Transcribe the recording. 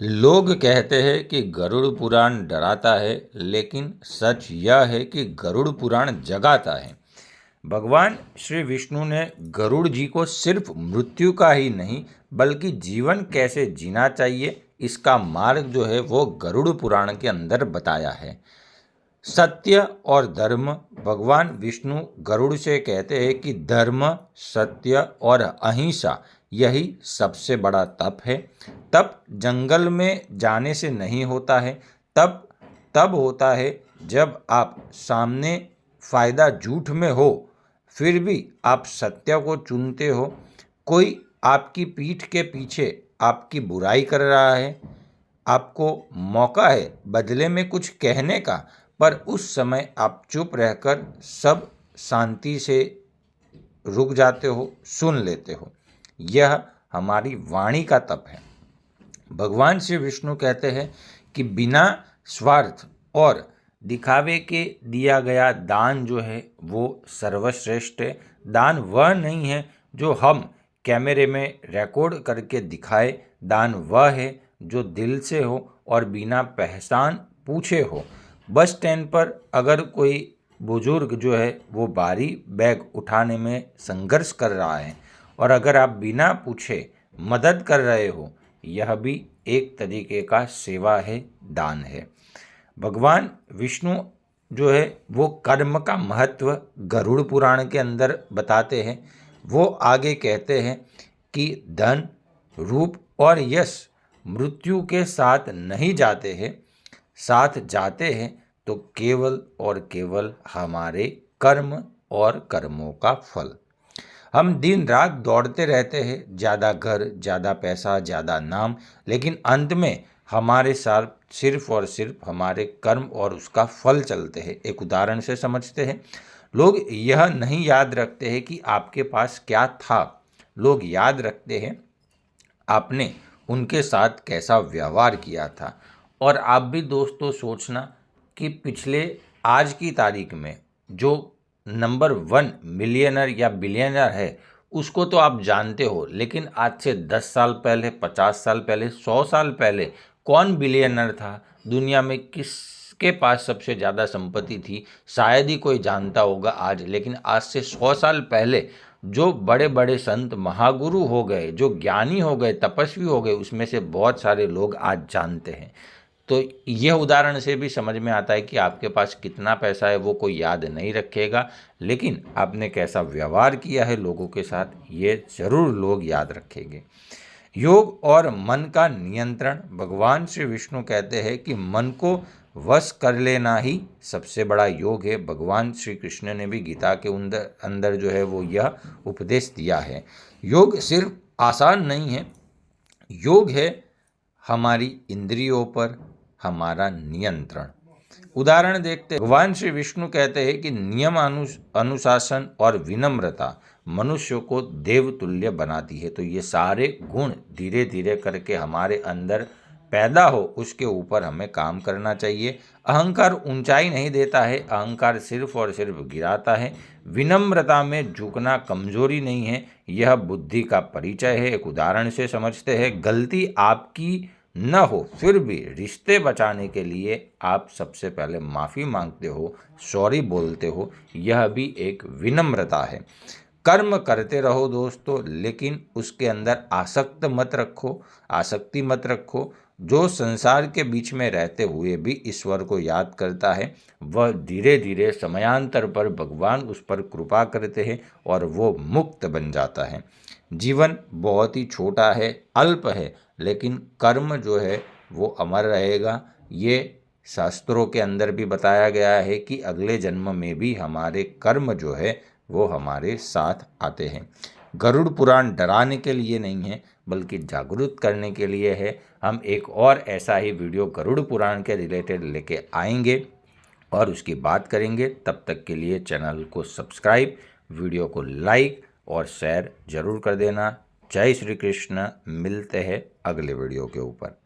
लोग कहते हैं कि गरुड़ पुराण डराता है, लेकिन सच यह है कि गरुड़ पुराण जगाता है। भगवान श्री विष्णु ने गरुड़ जी को सिर्फ मृत्यु का ही नहीं बल्कि जीवन कैसे जीना चाहिए इसका मार्ग जो है वो गरुड़ पुराण के अंदर बताया है। सत्य और धर्म। भगवान विष्णु गरुड़ से कहते हैं कि धर्म, सत्य और अहिंसा यही सबसे बड़ा तप है। तप जंगल में जाने से नहीं होता है, तप तब होता है जब आप सामने फायदा झूठ में हो फिर भी आप सत्य को चुनते हो। कोई आपकी पीठ के पीछे आपकी बुराई कर रहा है, आपको मौका है बदले में कुछ कहने का, पर उस समय आप चुप रहकर सब शांति से रुक जाते हो, सुन लेते हो। यह हमारी वाणी का तप है। भगवान श्री विष्णु कहते हैं कि बिना स्वार्थ और दिखावे के दिया गया दान जो है वो सर्वश्रेष्ठ है। दान वह नहीं है जो हम कैमरे में रिकॉर्ड करके दिखाए, दान वह है जो दिल से हो और बिना पहचान पूछे हो। बस स्टैंड पर अगर कोई बुजुर्ग जो है वो भारी बैग उठाने में संघर्ष कर रहा है और अगर आप बिना पूछे मदद कर रहे हो, यह भी एक तरीके का सेवा है, दान है। भगवान विष्णु जो है वो कर्म का महत्व गरुड़ पुराण के अंदर बताते हैं। वो आगे कहते हैं कि धन, रूप और यश मृत्यु के साथ नहीं जाते हैं, साथ जाते हैं तो केवल और केवल हमारे कर्म और कर्मों का फल। हम दिन रात दौड़ते रहते हैं, ज़्यादा घर, ज़्यादा पैसा, ज़्यादा नाम, लेकिन अंत में हमारे साथ सिर्फ और सिर्फ हमारे कर्म और उसका फल चलते हैं। एक उदाहरण से समझते हैं। लोग यह नहीं याद रखते हैं कि आपके पास क्या था, लोग याद रखते हैं आपने उनके साथ कैसा व्यवहार किया था। और आप भी दोस्तों सोचना कि पिछले आज की तारीख में जो नंबर 1 मिलियनर या बिलियनर है उसको तो आप जानते हो, लेकिन आज से 10 साल पहले, 50 साल पहले, 100 साल पहले कौन बिलियनर था, दुनिया में किसके पास सबसे ज़्यादा संपत्ति थी, शायद ही कोई जानता होगा आज। लेकिन आज से 100 साल पहले जो बड़े बड़े संत महागुरु हो गए, जो ज्ञानी हो गए, तपस्वी हो गए, उसमें से बहुत सारे लोग आज जानते हैं। तो यह उदाहरण से भी समझ में आता है कि आपके पास कितना पैसा है वो कोई याद नहीं रखेगा, लेकिन आपने कैसा व्यवहार किया है लोगों के साथ, ये जरूर लोग याद रखेंगे। योग और मन का नियंत्रण। भगवान श्री विष्णु कहते हैं कि मन को वश कर लेना ही सबसे बड़ा योग है। भगवान श्री कृष्ण ने भी गीता के अंदर जो है वो यह उपदेश दिया है। योग सिर्फ आसान नहीं है, योग है हमारी इंद्रियों पर हमारा नियंत्रण। उदाहरण देखते हैं। भगवान श्री विष्णु कहते हैं कि नियम, अनुशासन और विनम्रता मनुष्य को देवतुल्य बनाती है। तो ये सारे गुण धीरे धीरे करके हमारे अंदर पैदा हो, उसके ऊपर हमें काम करना चाहिए। अहंकार ऊंचाई नहीं देता है, अहंकार सिर्फ और सिर्फ गिराता है। विनम्रता में झुकना कमजोरी नहीं है, यह बुद्धि का परिचय है। एक उदाहरण से समझते हैं। गलती आपकी न हो फिर भी रिश्ते बचाने के लिए आप सबसे पहले माफ़ी मांगते हो, सॉरी बोलते हो, यह भी एक विनम्रता है। कर्म करते रहो दोस्तों, लेकिन उसके अंदर आसक्ति मत रखो। जो संसार के बीच में रहते हुए भी ईश्वर को याद करता है, वह धीरे धीरे समयांतर पर भगवान उस पर कृपा करते हैं और वो मुक्त बन जाता है। जीवन बहुत ही छोटा है, अल्प है, लेकिन कर्म जो है वो अमर रहेगा। ये शास्त्रों के अंदर भी बताया गया है कि अगले जन्म में भी हमारे कर्म जो है वो हमारे साथ आते हैं। गरुड़ पुराण डराने के लिए नहीं है बल्कि जागरूक करने के लिए है। हम एक और ऐसा ही वीडियो गरुड़ पुराण के रिलेटेड लेके आएंगे और उसकी बात करेंगे। तब तक के लिए चैनल को सब्सक्राइब, वीडियो को लाइक और शेयर जरूर कर देना। जय श्री कृष्ण। मिलते हैं अगले वीडियो के ऊपर।